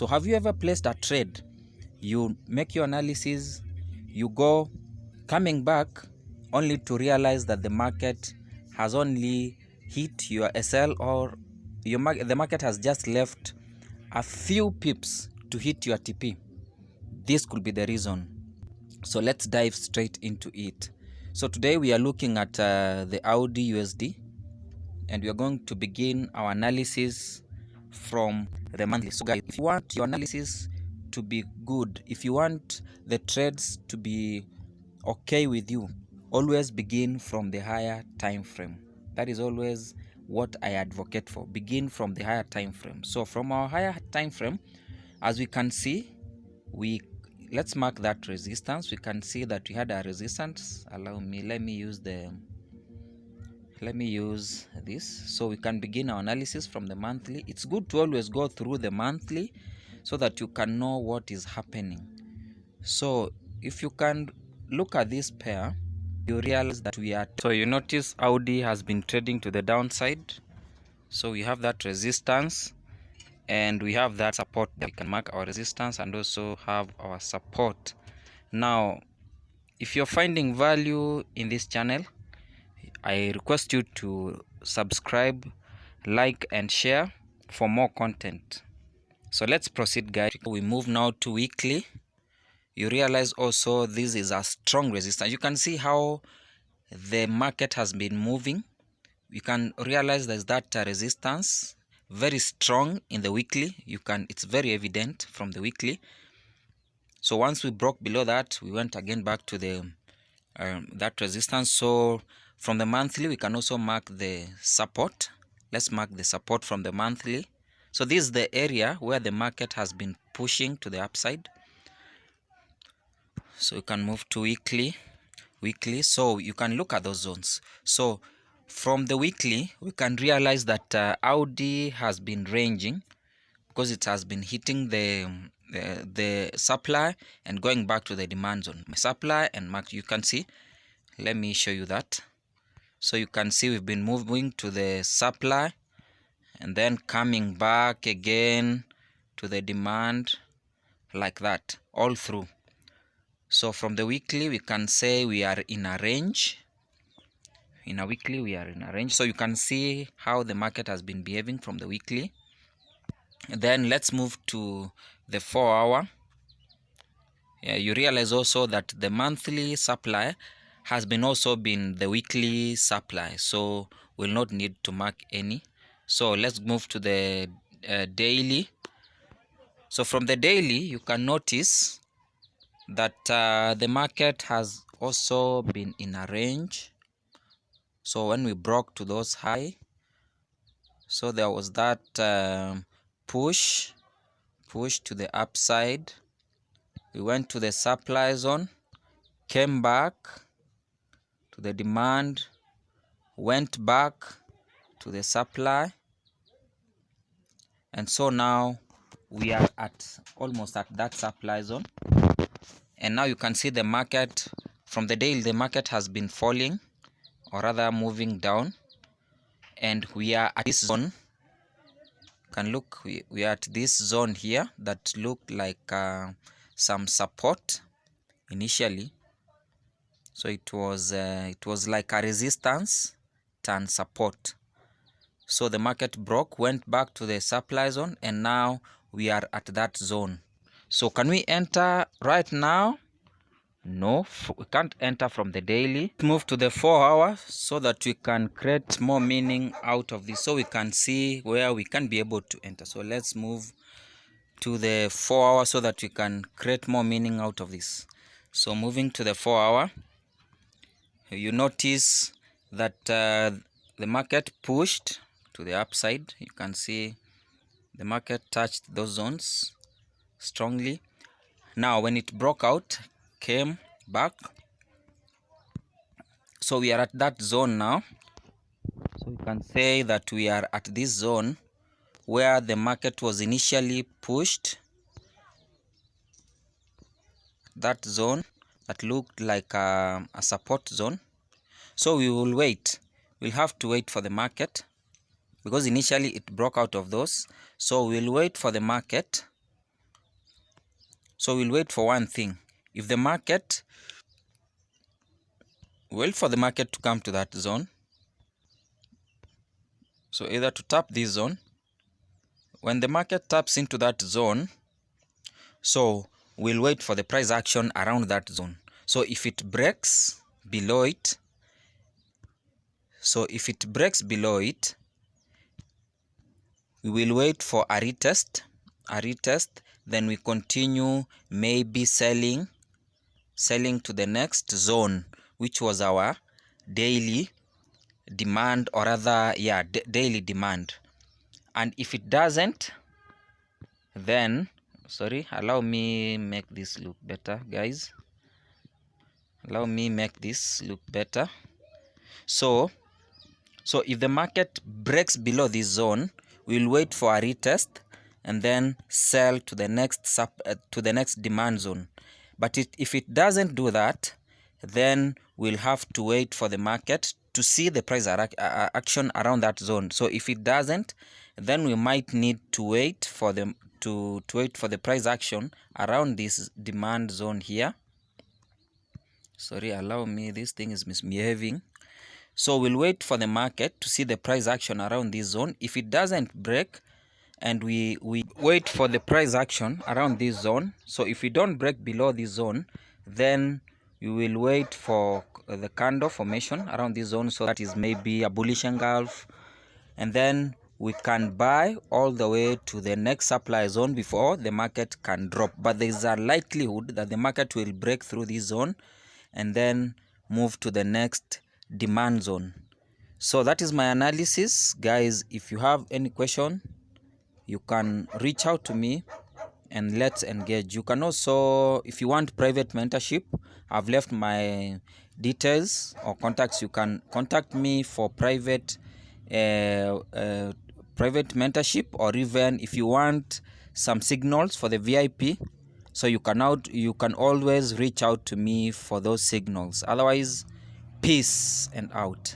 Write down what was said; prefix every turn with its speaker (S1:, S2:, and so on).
S1: So have you ever placed a trade? You make your analysis, you go coming back only to realize that the market has only hit your SL, or the market has just left a few pips to hit your TP. This could be the reason. So let's dive straight into it. So today we are looking at the Audi USD, and we are going to begin our analysis from the monthly. So guys, if you want your analysis to be good, if you want the trades to be okay with you, always begin from the higher time frame. That is always what I advocate for. Begin from the higher time frame. So from our higher time frame, as we can see, let's mark that resistance. We can see that we had a resistance. Let me use this so we can begin our analysis from the monthly. It's good to always go through the monthly so that you can know what is happening. So if you can look at this pair, you realize that you notice Audi has been trading to the downside. So we have that resistance and we have that support. We can mark our resistance and also have our support. Now if you're finding value in this channel, I request you to subscribe, like and share for more content. So let's proceed, guys. We move now to weekly. You realize also this is a strong resistance. You can see how the market has been moving. You can realize there's that resistance very strong in the weekly. It's very evident from the weekly. So once we broke below that, we went again back to the that resistance. So from the monthly, we can also mark the support. Let's mark the support from the monthly. So this is the area where the market has been pushing to the upside. So you can move to weekly. So you can look at those zones. So from the weekly, we can realize that Audi has been ranging because it has been hitting the supply and going back to the demand zone. Supply and mark, you can see. Let me show you that. So you can see we've been moving to the supply and then coming back again to the demand, like that all through. So from the weekly, we can say we are in a range. In a weekly, we are in a range. So you can see how the market has been behaving from the weekly. Then let's move to the 4-hour. You realize also that the monthly supply has also been the weekly supply, so we'll not need to mark any. So let's move to the daily. So from the daily, you can notice that the market has also been in a range. So when we broke to those high, so there was that push to the upside. We went to the supply zone, came back to the demand, went back to the supply, and so now we are almost at that supply zone. And now you can see the market from the daily. The market has been falling, or rather moving down, and we are at this zone. You can look, we are at this zone here that looked like some support initially. So it was like a resistance turn support. So the market broke, went back to the supply zone, and now we are at that zone. So can we enter right now? No, we can't enter from the daily. Move to the 4-hour so that we can create more meaning out of this, so we can see where we can be able to enter. So let's move to the 4-hour so that we can create more meaning out of this. So moving to the 4-hour, you notice that the market pushed to the upside. You can see the market touched those zones strongly. Now when it broke out, came back. So we are at that zone now. So you can say that we are at this zone where the market was initially pushed. That zone that looked like a support zone. So we will wait. We'll have to wait for the market because initially it broke out of those. So we'll wait for the market So we'll wait for one thing. If the market, wait for the market to come to that zone. So either to tap this zone. When the market taps into that zone, so we'll wait for the price action around that zone. So if it breaks below it, we will wait for a retest, then we continue maybe selling to the next zone, which was our daily demand, or rather, yeah, daily demand. And if it doesn't, then, sorry, allow me make this look better, guys. Allow me make this look better. So if the market breaks below this zone, we'll wait for a retest and then sell to the next demand zone. But if it doesn't do that, then we'll have to wait for the market to see the price action around that zone. So if it doesn't, then we might need to wait for the wait for the price action around this demand zone here. Sorry, allow me, this thing is misbehaving. So we'll wait for the market to see the price action around this zone. If it doesn't break, and we wait for the price action around this zone. So if we don't break below this zone, then we will wait for the candle formation around this zone. So that is maybe a bullish engulf, and then we can buy all the way to the next supply zone before the market can drop. But there is a likelihood that the market will break through this zone and then move to the next demand zone. So that is my analysis, guys. If you have any question, you can reach out to me and let's engage. You can also, if you want private mentorship, I've left my details or contacts. You can contact me for private mentorship, or even if you want some signals for the VIP, so you can always reach out to me for those signals. Otherwise, peace and out.